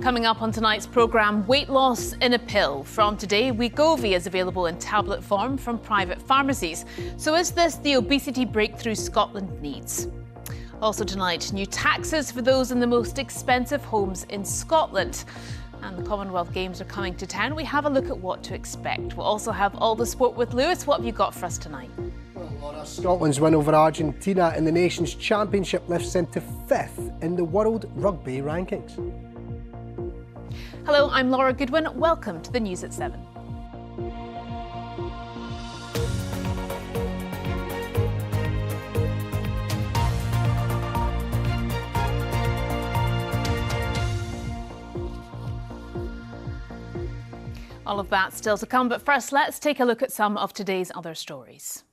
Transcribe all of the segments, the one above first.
Coming up on tonight's programme, weight loss in a pill. From today, Wegovy is available in tablet form from private pharmacies. So is this the obesity breakthrough Scotland needs? Also tonight, new taxes for those in the most expensive homes in Scotland. And the Commonwealth Games are coming to town. We have a look at what to expect. We'll also have all the sport with Lewis. What have you got for us tonight? Well, Laura, Scotland's win over Argentina in the Nations Championship lifts them to 5th in the World Rugby rankings. Hello, I'm Laura Goodwin. Welcome to the News at 7. All of that still to come, but first let's take a look at some of today's other stories.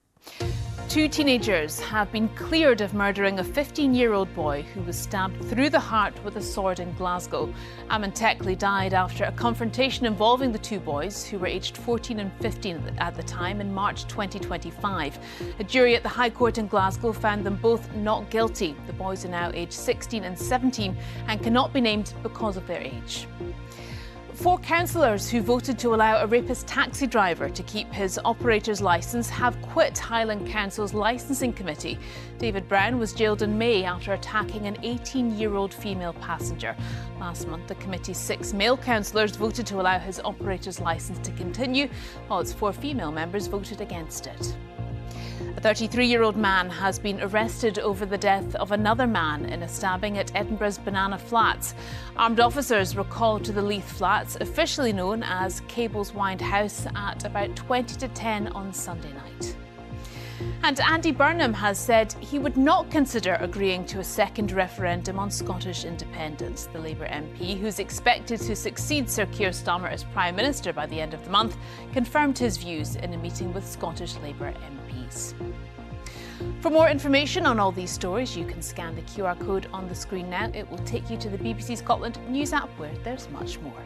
2 teenagers have been cleared of murdering a 15-year-old boy who was stabbed through the heart with a sword in Glasgow. Ammon Teckley died after a confrontation involving the 2 boys, who were aged 14 and 15 at the time, in March 2025. A jury at the High Court in Glasgow found them both not guilty. The boys are now aged 16 and 17 and cannot be named because of their age. 4 councillors who voted to allow a rapist taxi driver to keep his operator's licence have quit Highland Council's licensing committee. David Brown was jailed in May after attacking an 18-year-old female passenger. Last month, the committee's 6 male councillors voted to allow his operator's licence to continue, while its 4 female members voted against it. A 33-year-old man has been arrested over the death of another man in a stabbing at Edinburgh's Banana Flats. Armed officers were called to the Leith Flats, officially known as Cable's Wind House, at about 20 to 10 on Sunday night. And Andy Burnham has said he would not consider agreeing to a second referendum on Scottish independence. The Labour MP, who's expected to succeed Sir Keir Starmer as Prime Minister by the end of the month, confirmed his views in a meeting with Scottish Labour MPs. For more information on all these stories, you can scan the QR code on the screen now. It will take you to the BBC Scotland News app, where there's much more.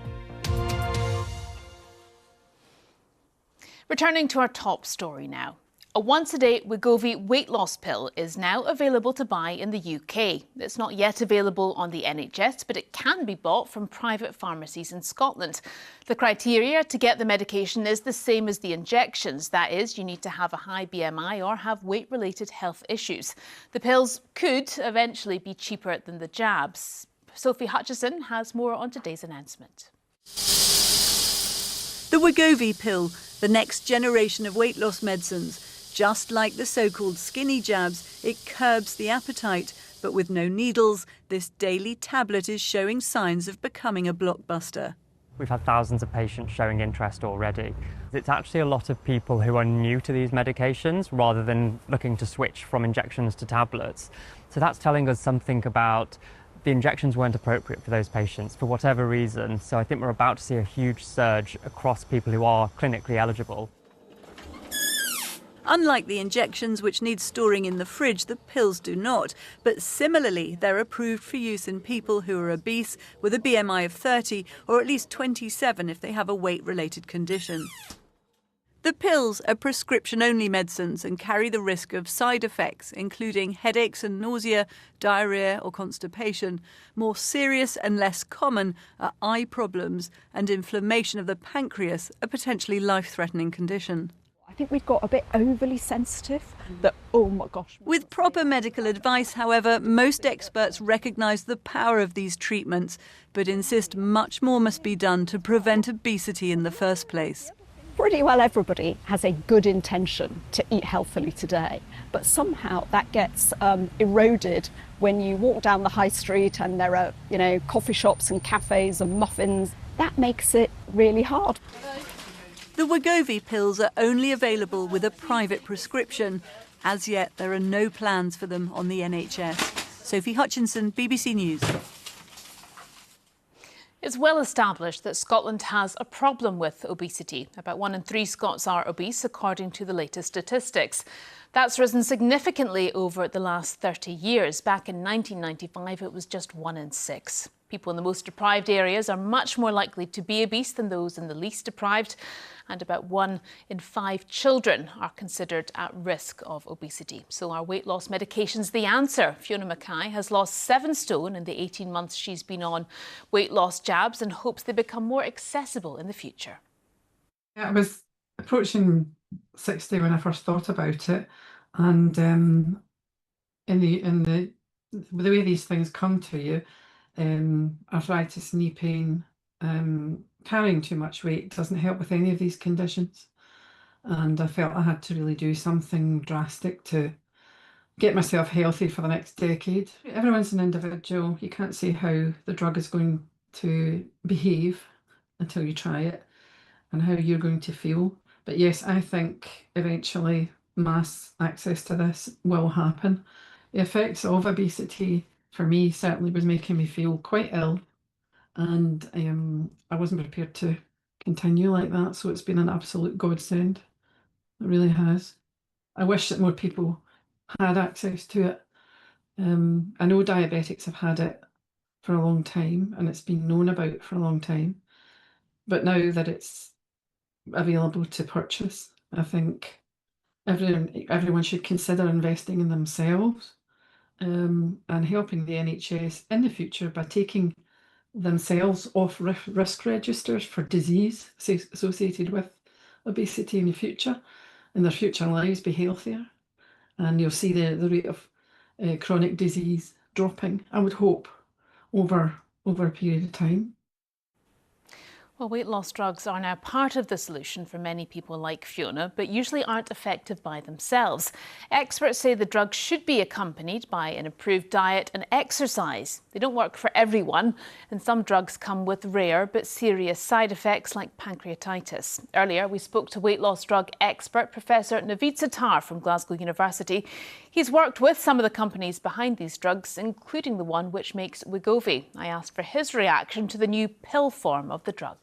Returning to our top story now. A once-a-day Wegovy weight loss pill is now available to buy in the UK. It's not yet available on the NHS, but it can be bought from private pharmacies in Scotland. The criteria to get the medication is the same as the injections. That is, you need to have a high BMI or have weight-related health issues. The pills could eventually be cheaper than the jabs. Sophie Hutchison has more on today's announcement. The Wegovy pill, the next generation of weight loss medicines. Just like the so-called skinny jabs, it curbs the appetite. But with no needles, this daily tablet is showing signs of becoming a blockbuster. We've had thousands of patients showing interest already. It's actually a lot of people who are new to these medications rather than looking to switch from injections to tablets. So that's telling us something about the injections weren't appropriate for those patients for whatever reason. So I think we're about to see a huge surge across people who are clinically eligible. Unlike the injections, which need storing in the fridge, the pills do not. But similarly, they're approved for use in people who are obese, with a BMI of 30, or at least 27 if they have a weight-related condition. The pills are prescription-only medicines and carry the risk of side effects, including headaches and nausea, diarrhoea or constipation. More serious and less common are eye problems and inflammation of the pancreas, a potentially life-threatening condition. I think we've got a bit overly sensitive that, oh my gosh. With proper medical advice, however, most experts recognise the power of these treatments, but insist much more must be done to prevent obesity in the first place. Pretty well everybody has a good intention to eat healthily today, but somehow that gets eroded when you walk down the high street and there are, coffee shops and cafes and muffins. That makes it really hard. The Wegovy pills are only available with a private prescription. As yet, there are no plans for them on the NHS. Sophie Hutchinson, BBC News. It's well established that Scotland has a problem with obesity. About 1 in 3 Scots are obese, according to the latest statistics. That's risen significantly over the last 30 years. Back in 1995, it was just 1 in 6. People in the most deprived areas are much more likely to be obese than those in the least deprived, and about 1 in 5 children are considered at risk of obesity. So are weight loss medications the answer? Fiona Mackay has lost 7 stone in the 18 months she's been on weight loss jabs and hopes they become more accessible in the future. I was approaching 60 when I first thought about it, and in the way these things come to you, arthritis, knee pain, carrying too much weight doesn't help with any of these conditions, and I felt I had to really do something drastic to get myself healthy for the next decade. Everyone's an individual. You can't see how the drug is going to behave until you try it and how you're going to feel. But yes, I think eventually mass access to this will happen. The effects of obesity for me certainly was making me feel quite ill, and I wasn't prepared to continue like that, so it's been an absolute godsend. It really has. I wish that more people had access to it. I know diabetics have had it for a long time and it's been known about for a long time, but now that it's available to purchase, I think everyone should consider investing in themselves, and helping the NHS in the future by taking themselves off risk registers for disease associated with obesity in the future, and their future lives be healthier, and you'll see the rate of chronic disease dropping, I would hope, over a period of time. Well, weight loss drugs are now part of the solution for many people like Fiona, but usually aren't effective by themselves. Experts say the drugs should be accompanied by an improved diet and exercise. They don't work for everyone, and some drugs come with rare but serious side effects like pancreatitis. Earlier, we spoke to weight loss drug expert Professor Naveed Sattar from Glasgow University. He's worked with some of the companies behind these drugs, including the one which makes Wegovy. I asked for his reaction to the new pill form of the drug.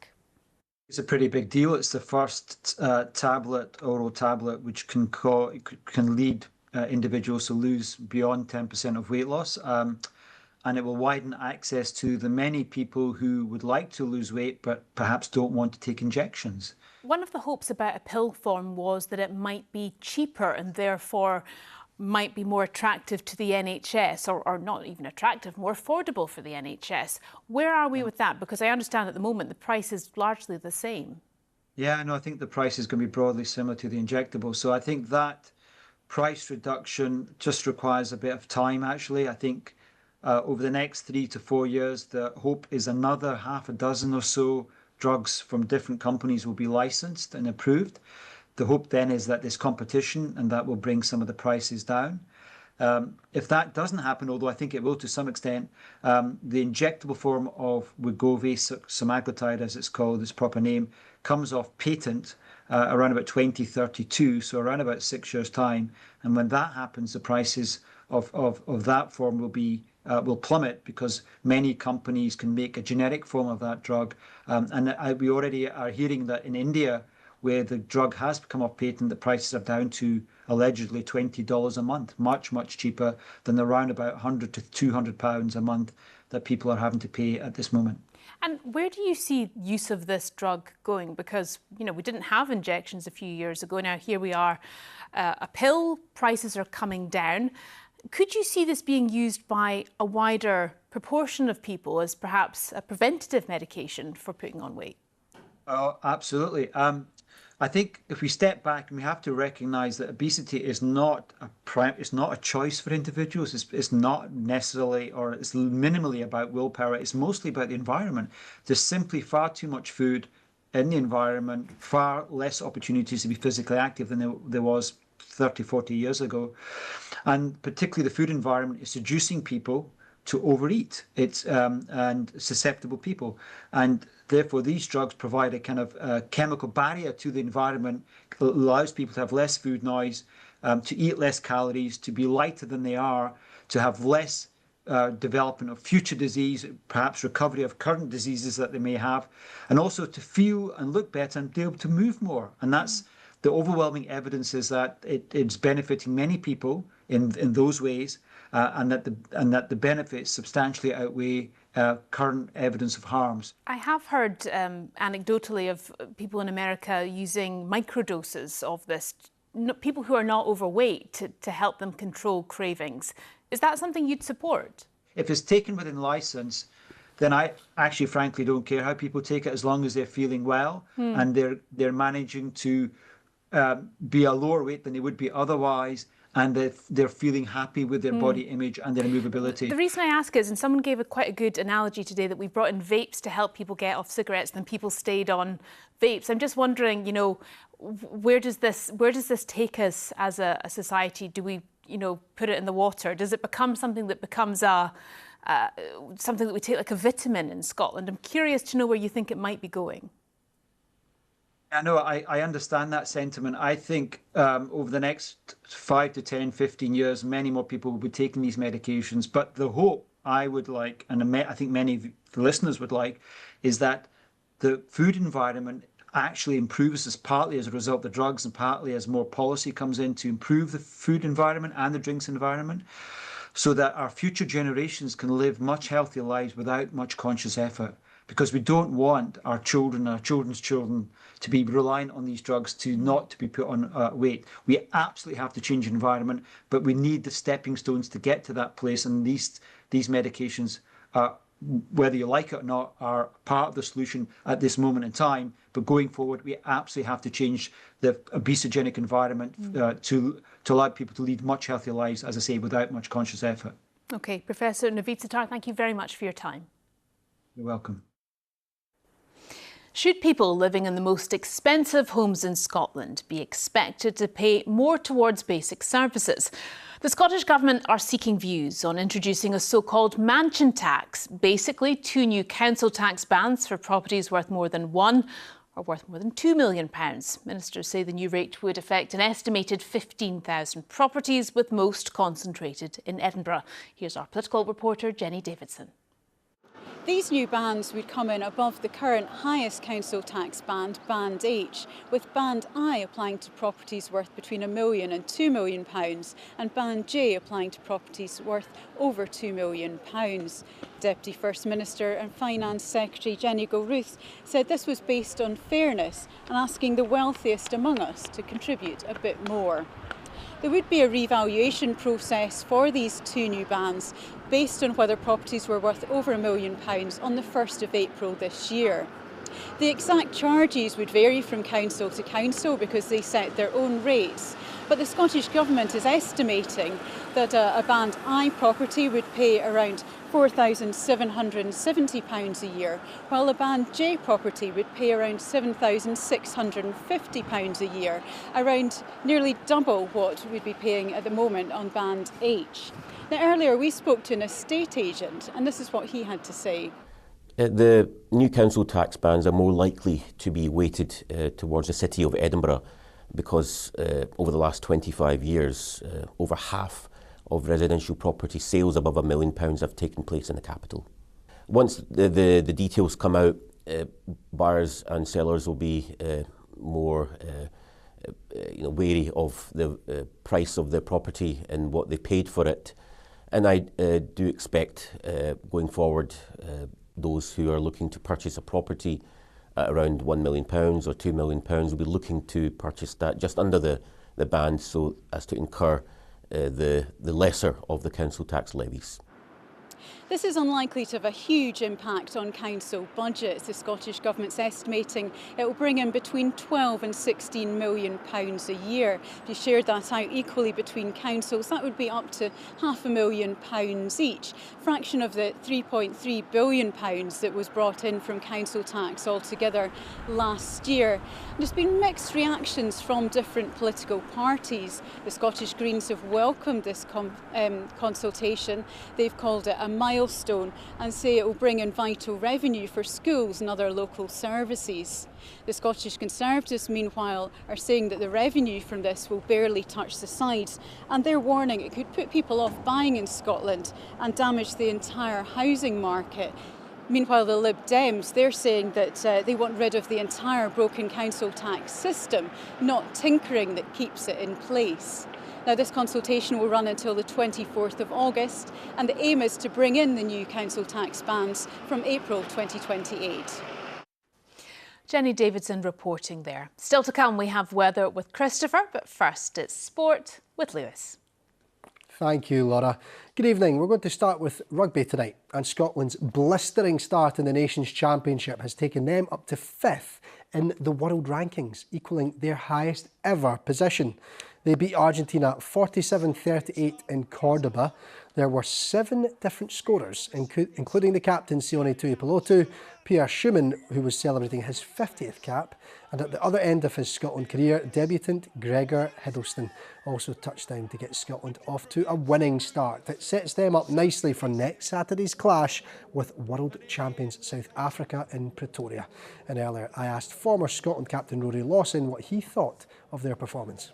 It's a pretty big deal. It's the first oral tablet, which can lead individuals to lose beyond 10% of weight loss. And it will widen access to the many people who would like to lose weight but perhaps don't want to take injections. One of the hopes about a pill form was that it might be cheaper and therefore might be more attractive to the NHS, or not even attractive, more affordable for the NHS. Where are we with that? Because I understand at the moment the price is largely the same. Yeah, no, I think the price is going to be broadly similar to the injectable. So I think that price reduction just requires a bit of time, actually. I think over the next 3 to 4 years, the hope is another half a dozen or so drugs from different companies will be licensed and approved. The hope then is that there's competition and that will bring some of the prices down. If that doesn't happen, although I think it will to some extent, the injectable form of Wegovy, semaglutide as it's called, its proper name, comes off patent around about 2032, so around about 6 years' time. And when that happens, the prices of that form will plummet because many companies can make a generic form of that drug. We already are hearing that in India, where the drug has come off patent, the prices are down to allegedly $20 a month, much cheaper than the round about £100 to £200 a month that people are having to pay at this moment. And where do you see use of this drug going? Because, you know, we didn't have injections a few years ago. Now here we are, a pill, prices are coming down. Could you see this being used by a wider proportion of people as perhaps a preventative medication for putting on weight? Oh, absolutely. I think if we step back, and we have to recognise that obesity is not a choice for individuals. It's not necessarily, or it's minimally about willpower. It's mostly about the environment. There's simply far too much food in the environment, far less opportunities to be physically active than there was 30, 40 years ago. And particularly the food environment is seducing people to overeat. It's and susceptible people. And therefore, these drugs provide a kind of chemical barrier to the environment, allows people to have less food noise, to eat less calories, to be lighter than they are, to have less development of future disease, perhaps recovery of current diseases that they may have, and also to feel and look better and be able to move more. And the overwhelming evidence is that it's benefiting many people in those ways, and that the benefits substantially outweigh current evidence of harms. I have heard anecdotally of people in America using microdoses of this, people who are not overweight, to help them control cravings. Is that something you'd support? If it's taken within license, then I actually frankly don't care how people take it, as long as they're feeling well and they're managing to be a lower weight than they would be otherwise, and they're feeling happy with their body image and their movability. The reason I ask is, and someone gave quite a good analogy today, that we brought in vapes to help people get off cigarettes, and then people stayed on vapes. I'm just wondering, where does this take us as a society? Do we, put it in the water? Does it become something that becomes something that we take like a vitamin in Scotland? I'm curious to know where you think it might be going. I know, I understand that sentiment. I think over the next 5 to 10, 15 years, many more people will be taking these medications. But the hope I would like, and I think many of the listeners would like, is that the food environment actually improves as partly as a result of the drugs and partly as more policy comes in to improve the food environment and the drinks environment, so that our future generations can live much healthier lives without much conscious effort. Because we don't want our children, our children's children, to be reliant on these drugs not to be put on weight. We absolutely have to change the environment, but we need the stepping stones to get to that place. And these medications, whether you like it or not, are part of the solution at this moment in time. But going forward, we absolutely have to change the obesogenic environment to allow people to lead much healthier lives, as I say, without much conscious effort. Okay, Professor Naveed Sattar, thank you very much for your time. You're welcome. Should people living in the most expensive homes in Scotland be expected to pay more towards basic services? The Scottish Government are seeking views on introducing a so-called mansion tax, basically 2 new council tax bands for properties worth more than £1 or worth more than £2 million. Ministers say the new rate would affect an estimated 15,000 properties, with most concentrated in Edinburgh. Here's our political reporter, Jenny Davidson. These new bands would come in above the current highest council tax band, Band H, with Band I applying to properties worth between £1 million and £2 million, and Band J applying to properties worth over £2 million. Deputy First Minister and Finance Secretary Jenny Gilruth said this was based on fairness and asking the wealthiest among us to contribute a bit more. There would be a revaluation process for these 2 new bands based on whether properties were worth over £1 million on the 1st of April this year. The exact charges would vary from council to council because they set their own rates, but the Scottish Government is estimating that a Band I property would pay around £4,770 a year, while a Band J property would pay around £7,650 a year, around nearly double what we'd be paying at the moment on Band H. Now, earlier we spoke to an estate agent, and this is what he had to say. The new council tax bands are more likely to be weighted towards the city of Edinburgh because over the last 25 years, over half of residential property sales above £1 million have taken place in the capital. Once the details come out, buyers and sellers will be more wary of the price of their property and what they paid for it. And I do expect going forward those who are looking to purchase a property at around £1 million or £2 million will be looking to purchase that just under the band, so as to incur the lesser of the council tax levies. This is unlikely to have a huge impact on council budgets. The Scottish Government's estimating it will bring in between £12 and £16 million a year. If you shared that out equally between councils, that would be up to £500,000 each, fraction of the £3.3 billion that was brought in from council tax altogether last year. There's been mixed reactions from different political parties. The Scottish Greens have welcomed this consultation. They've called it a milestone and say it will bring in vital revenue for schools and other local services. The Scottish Conservatives, meanwhile, are saying that the revenue from this will barely touch the sides, and they're warning it could put people off buying in Scotland and damage the entire housing market. Meanwhile, the Lib Dems, they're saying that they want rid of the entire broken council tax system, not tinkering that keeps it in place. Now, this consultation will run until the 24th of August, and the aim is to bring in the new council tax bands from April 2028. Jenny Davidson reporting there. Still to come, we have weather with Christopher, but first it's sport with Lewis. Thank you, Laura. Good evening. We're going to start with rugby tonight, and Scotland's blistering start in the Nations Championship has taken them up to 5th in the world rankings, equalling their highest ever position. They beat Argentina 47-38 in Cordoba. There were 7 different scorers, including the captain Sione Tuipulotu, Pierre Schumann, who was celebrating his 50th cap, and at the other end of his Scotland career, debutant Gregor Hiddleston also touched down to get Scotland off to a winning start. It sets them up nicely for next Saturday's clash with world champions South Africa in Pretoria. And earlier I asked former Scotland captain Rory Lawson what he thought of their performance.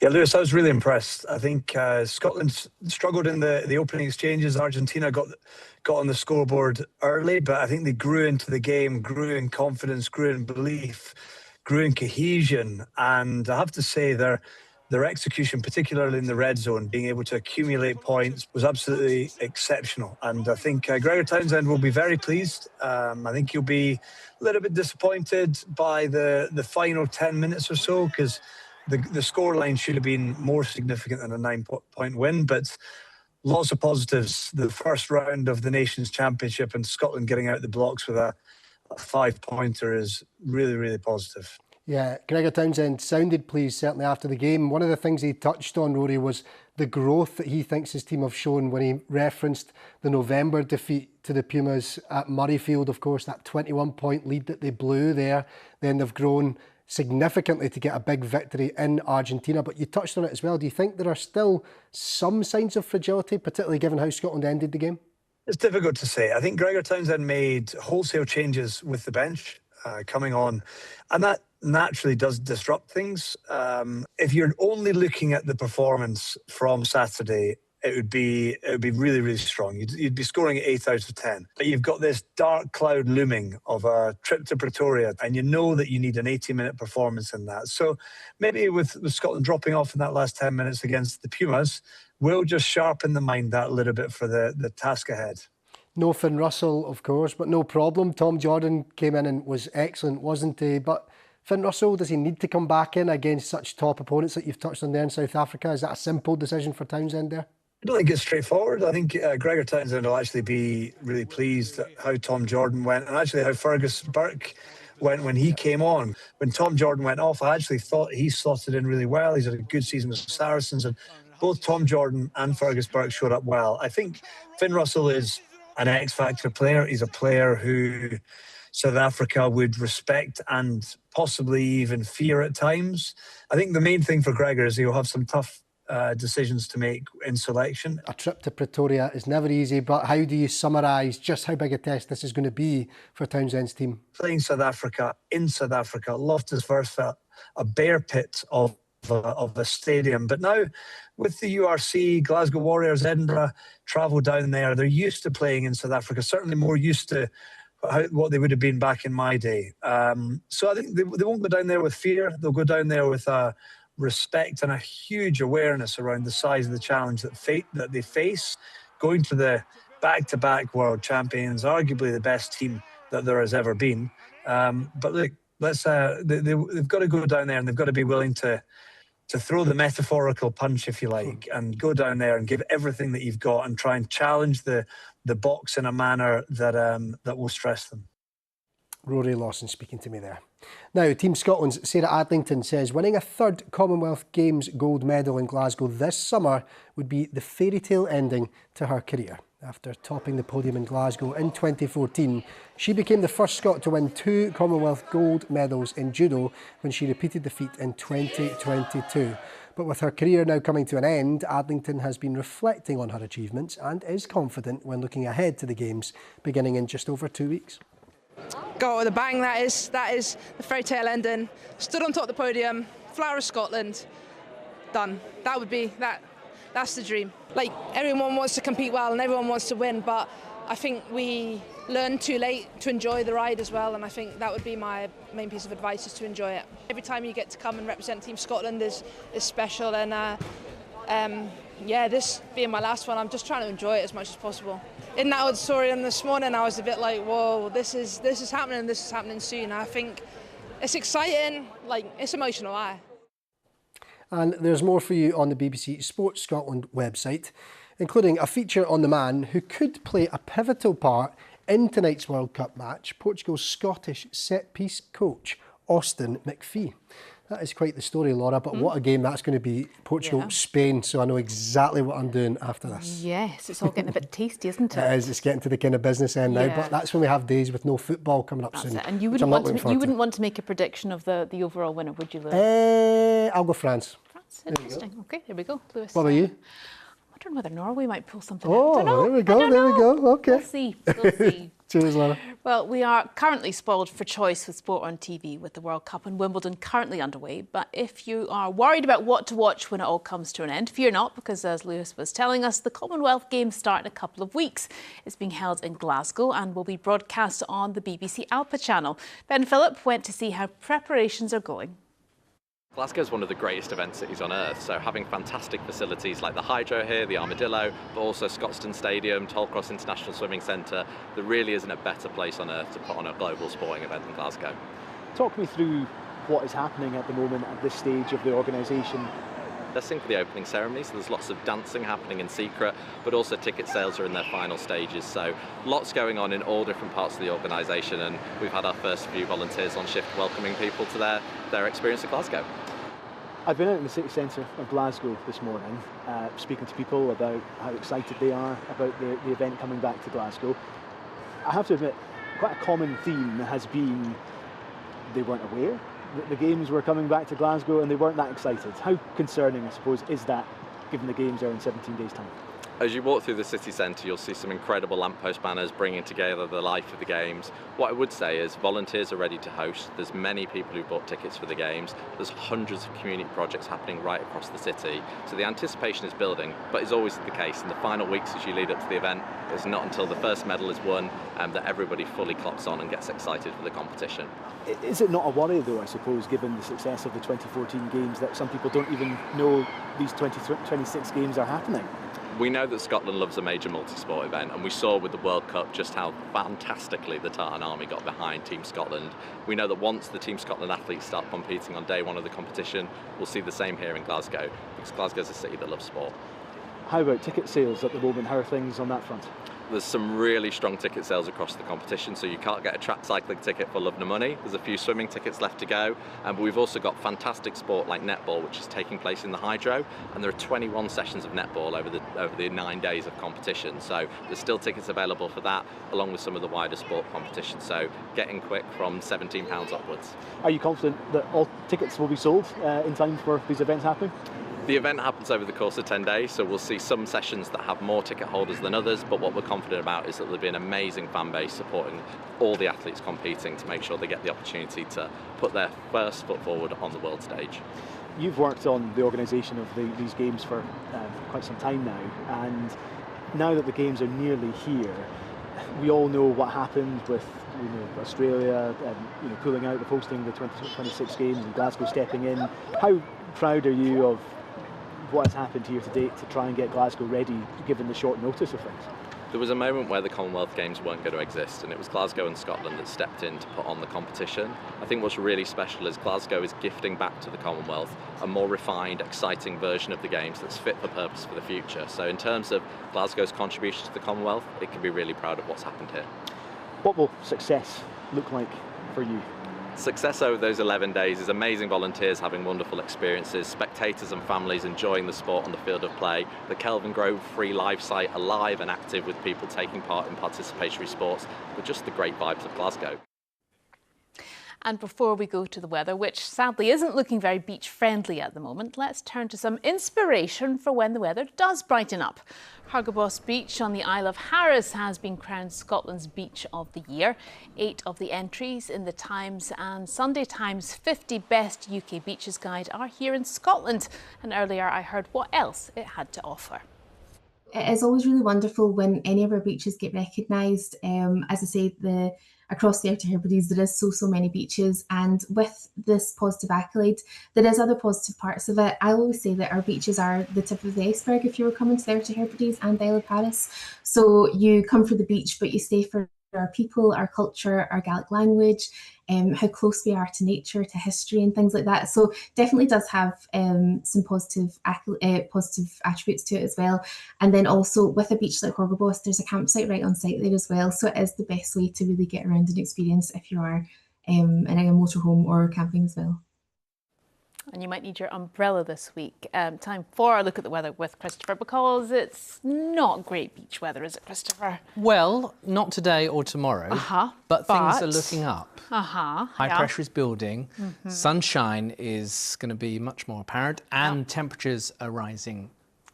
Yeah, Lewis, I was really impressed. I think Scotland struggled in the opening exchanges. Argentina got on the scoreboard early, but I think they grew into the game, grew in confidence, grew in belief, grew in cohesion. And I have to say their execution, particularly in the red zone, being able to accumulate points was absolutely exceptional. And I think Gregor Townsend will be very pleased. I think he'll be a little bit disappointed by the final 10 minutes or so, because the scoreline should have been more significant than a 9-point win, but lots of positives. The first round of the Nations Championship and Scotland getting out the blocks with a 5-pointer is really, really positive. Yeah, Gregor Townsend sounded pleased certainly after the game. One of the things he touched on, Rory, was the growth that he thinks his team have shown when he referenced the November defeat to the Pumas at Murrayfield, of course, that 21-point lead that they blew there. Then they've grown significantly to get a big victory in Argentina, but you touched on it as well. Do you think there are still some signs of fragility, particularly given how Scotland ended the game? It's difficult to say. I think Gregor Townsend made wholesale changes with the bench coming on, and that naturally does disrupt things. If you're only looking at the performance from Saturday, it would be really, really strong. You'd be scoring 8 out of 10. But you've got this dark cloud looming of a trip to Pretoria, and you know that you need an 80-minute performance in that. So maybe with Scotland dropping off in that last 10 minutes against the Pumas, we'll just sharpen the mind that a little bit for the task ahead. No Finn Russell, of course, but no problem. Tom Jordan came in and was excellent, wasn't he? But Finn Russell, does he need to come back in against such top opponents that you've touched on there in South Africa? Is that a simple decision for Townsend there? I don't think it's straightforward. I think Gregor Townsend will actually be really pleased at how Tom Jordan went, and actually how Fergus Burke went when he came on. When Tom Jordan went off, I actually thought he slotted in really well. He's had a good season with Saracens, and both Tom Jordan and Fergus Burke showed up well. I think Finn Russell is an X-factor player. He's a player who South Africa would respect and possibly even fear at times. I think the main thing for Gregor is he'll have some tough decisions to make in selection. A trip to Pretoria is never easy, but how do you summarise just how big a test this is going to be for Townsend's team? Playing South Africa, in South Africa, Loftus Versfeld, a bear pit of a stadium. But now with the URC, Glasgow Warriors, Edinburgh, travel down there, they're used to playing in South Africa, certainly more used to what they would have been back in my day. So I think they won't go down there with fear. They'll go down there with respect and a huge awareness around the size of the challenge that they face, going to the back-to-back world champions, arguably the best team that there has ever been. But look, they've got to go down there and they've got to be willing to throw the metaphorical punch, if you like, and go down there and give everything that you've got and try and challenge the box in a manner that will stress them. Rory Lawson speaking to me there. Now, Team Scotland's Sarah Adlington says winning a 3rd Commonwealth Games gold medal in Glasgow this summer would be the fairy tale ending to her career. After topping the podium in Glasgow in 2014, she became the first Scot to win 2 Commonwealth gold medals in judo when she repeated the feat in 2022. But with her career now coming to an end, Adlington has been reflecting on her achievements and is confident when looking ahead to the Games beginning in just over 2 weeks. Got with a bang, that is the fairy tale ending. Stood on top of the podium, Flower of Scotland, done. That's the dream. Like, everyone wants to compete well and everyone wants to win, but I think we learned too late to enjoy the ride as well, and I think that would be my main piece of advice, is to enjoy it. Every time you get to come and represent Team Scotland is special, and yeah, this being my last one, I'm just trying to enjoy it as much as possible. In that auditorium this morning, I was a bit like, whoa, this is happening soon. I think it's exciting, like, it's emotional. And there's more for you on the BBC Sports Scotland website, including a feature on the man who could play a pivotal part in tonight's World Cup match, Portugal's Scottish set-piece coach, Austin McPhee. That is quite the story, Laura, but what a game that's going to be. Portugal-Spain, so I know exactly what I'm doing after this. Yes, it's all getting a bit tasty, isn't it? It is, it's getting to the kind of business end now, but that's when we have days with no football coming up soon. And you wouldn't want to make a prediction of the overall winner, would you, Lewis? I'll go France. France, interesting. Okay, there we go, Lewis. What about you? I'm wondering whether Norway might pull something out. I don't know. There we go. Okay. We'll see. Cheers, Laura. Well, we are currently spoiled for choice with sport on TV, with the World Cup and Wimbledon currently underway. But if you are worried about what to watch when it all comes to an end, fear not, because as Lewis was telling us, the Commonwealth Games start in a couple of weeks. It's being held in Glasgow and will be broadcast on the BBC Alpha channel. Ben Phillip went to see how preparations are going. Glasgow is one of the greatest event cities on earth, so having fantastic facilities like the Hydro here, the Armadillo, but also Scotstoun Stadium, Tollcross International Swimming Centre, there really isn't a better place on earth to put on a global sporting event than Glasgow. Talk me through what is happening at the moment at this stage of the organisation. Testing for the opening ceremony, so there's lots of dancing happening in secret, but also ticket sales are in their final stages, so lots going on in all different parts of the organisation, and we've had our first few volunteers on shift welcoming people to their experience of Glasgow. I've been out in the city centre of Glasgow this morning, speaking to people about how excited they are about the event coming back to Glasgow. I have to admit, quite a common theme has been they weren't aware that the Games were coming back to Glasgow and they weren't that excited. How concerning, I suppose, is that, given the Games are in 17 days' time? As you walk through the city centre, you'll see some incredible lamppost banners bringing together the life of the Games. What I would say is volunteers are ready to host. There's many people who bought tickets for the Games. There's hundreds of community projects happening right across the city. So the anticipation is building, but it's always the case. In the final weeks as you lead up to the event, it's not until the first medal is won that everybody fully clocks on and gets excited for the competition. Is it not a worry, though, I suppose, given the success of the 2014 Games, that some people don't even know these 2026 Games are happening? We know that Scotland loves a major multi-sport event, and we saw with the World Cup just how fantastically the Tartan Army got behind Team Scotland. We know that once the Team Scotland athletes start competing on day one of the competition, we'll see the same here in Glasgow, because Glasgow is a city that loves sport. How about ticket sales at the moment? How are things on that front? There's some really strong ticket sales across the competition, so you can't get a track cycling ticket for love nor money. There's a few swimming tickets left to go, but we've also got fantastic sport like netball, which is taking place in the Hydro, and there are 21 sessions of netball over the 9 days of competition. So there's still tickets available for that, along with some of the wider sport competitions. So getting quick from £17 upwards. Are you confident that all tickets will be sold in time for these events happening? The event happens over the course of 10 days, so we'll see some sessions that have more ticket holders than others, but what we're confident about is that there'll be an amazing fan base supporting all the athletes competing to make sure they get the opportunity to put their first foot forward on the world stage. You've worked on the organisation of these Games for quite some time now, and now that the Games are nearly here, we all know what happened with Australia pulling out of hosting the 2026 Games and Glasgow stepping in. How proud are you of what has happened here to date to try and get Glasgow ready, given the short notice of things? There was a moment where the Commonwealth Games weren't going to exist, and it was Glasgow and Scotland that stepped in to put on the competition. I think what's really special is Glasgow is gifting back to the Commonwealth a more refined, exciting version of the Games that's fit for purpose for the future. So in terms of Glasgow's contribution to the Commonwealth, it can be really proud of what's happened here. What will success look like for you? Success over those 11 days is amazing volunteers having wonderful experiences, spectators and families enjoying the sport on the field of play, the Kelvin Grove Free Live site alive and active with people taking part in participatory sports, with just the great vibes of Glasgow. And before we go to the weather, which sadly isn't looking very beach friendly at the moment, let's turn to some inspiration for when the weather does brighten up. Hargabos Beach on the Isle of Harris has been crowned Scotland's Beach of the Year. 8 of the entries in the Times and Sunday Times 50 Best UK Beaches guide are here in Scotland. And earlier I heard what else it had to offer. it is always really wonderful when any of our beaches get recognised. As I say, across the Outer Hebrides, there is so many beaches, and with this positive accolade, there is other positive parts of it. I always say that our beaches are the tip of the iceberg if you were coming to the Outer Hebrides and the Isle of Paris. So you come for the beach, but you stay for our people, our culture, our Gaelic language, how close we are to nature, to history and things like that. So definitely does have some positive attributes to it as well. And then also with a beach like Horgabos, there's a campsite right on site there as well. So it is the best way to really get around and experience if you are in a motorhome or camping as well. And you might need your umbrella this week. Time for a look at the weather with Christopher, because it's not great beach weather, is it, Christopher? Well, not today or tomorrow, but things are looking up. High pressure is building, sunshine is going to be much more apparent, and temperatures are rising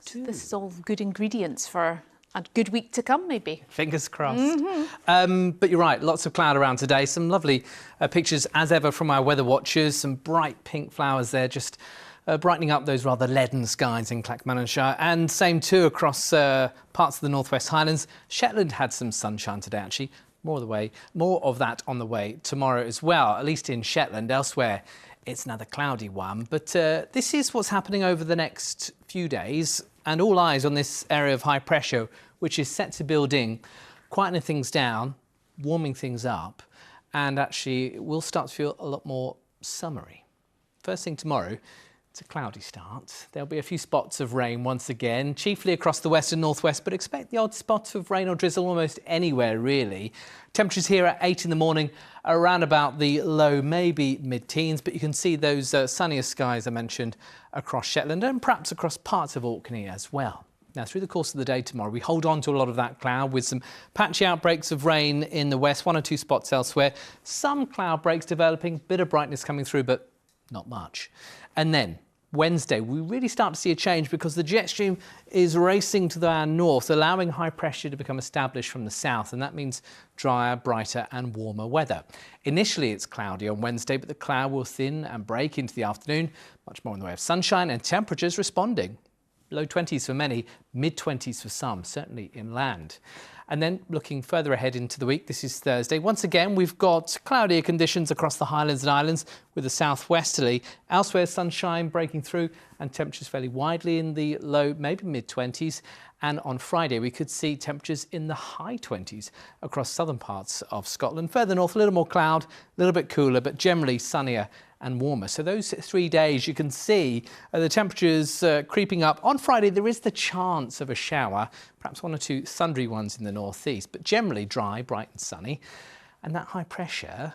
too. This is all good ingredients for a good week to come, maybe. Fingers crossed. But you're right, lots of cloud around today. Some lovely pictures, as ever, from our weather watchers. Some bright pink flowers there, just brightening up those rather leaden skies in Clackmannanshire. And same too across parts of the North West Highlands. Shetland had some sunshine today, actually. More of that on the way tomorrow as well, at least in Shetland. Elsewhere, it's another cloudy one. But this is what's happening over the next few days. And all eyes on this area of high pressure, which is set to build in, quietening things down, warming things up, and actually we'll start to feel a lot more summery. First thing tomorrow, it's a cloudy start. There'll be a few spots of rain once again, chiefly across the west and northwest, but expect the odd spot of rain or drizzle almost anywhere, really. Temperatures here at 8 in the morning, around about the low, maybe mid-teens, but you can see those sunnier skies I mentioned across Shetland and perhaps across parts of Orkney as well. Now, through the course of the day tomorrow, we hold on to a lot of that cloud with some patchy outbreaks of rain in the west, 1 or 2 spots elsewhere. Some cloud breaks developing, bit of brightness coming through, but not much. And then Wednesday, we really start to see a change because the jet stream is racing to the north, allowing high pressure to become established from the south, and that means drier, brighter and warmer weather. Initially, it's cloudy on Wednesday, but the cloud will thin and break into the afternoon, much more in the way of sunshine and temperatures responding. Low 20s for many, mid-20s for some, certainly inland. And then looking further ahead into the week, this is Thursday. Once again, we've got cloudier conditions across the Highlands and Islands with a southwesterly. Elsewhere, sunshine breaking through and temperatures fairly widely in the low, maybe mid-20s. And on Friday, we could see temperatures in the high 20s across southern parts of Scotland. Further north, a little more cloud, a little bit cooler, but generally sunnier and warmer. So those 3 days, you can see the temperatures creeping up. On Friday, there is the chance of a shower, perhaps 1 or 2 thundery ones in the northeast, but generally dry, bright and sunny. And that high pressure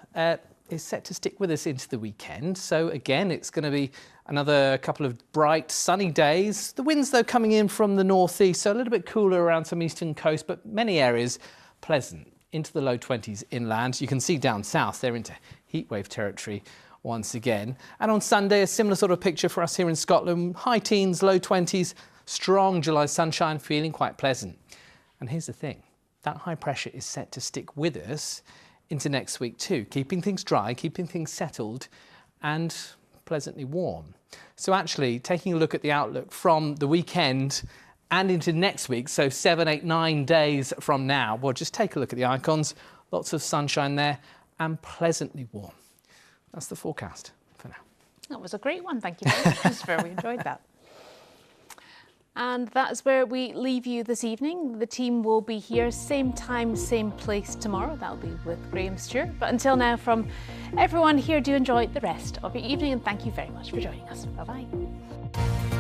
is set to stick with us into the weekend. So again, it's going to be another couple of bright, sunny days. The winds, though, coming in from the northeast, so a little bit cooler around some eastern coast, but many areas pleasant into the low 20s inland. You can see down south, they're into heatwave territory once again. And on Sunday, a similar sort of picture for us here in Scotland. High teens, low 20s, strong July sunshine, feeling quite pleasant. And here's the thing, that high pressure is set to stick with us into next week too, keeping things dry, keeping things settled and pleasantly warm. So actually, taking a look at the outlook from the weekend and into next week, so 7, 8, 9 days from now, well, just take a look at the icons. Lots of sunshine there and pleasantly warm. That's the forecast for now. That was a great one. Thank you very much, Christopher. We enjoyed that. And that's where we leave you this evening. The team will be here same time, same place tomorrow. That'll be with Graham Stewart. But until now, from everyone here, do enjoy the rest of your evening and thank you very much for joining us. Bye-bye.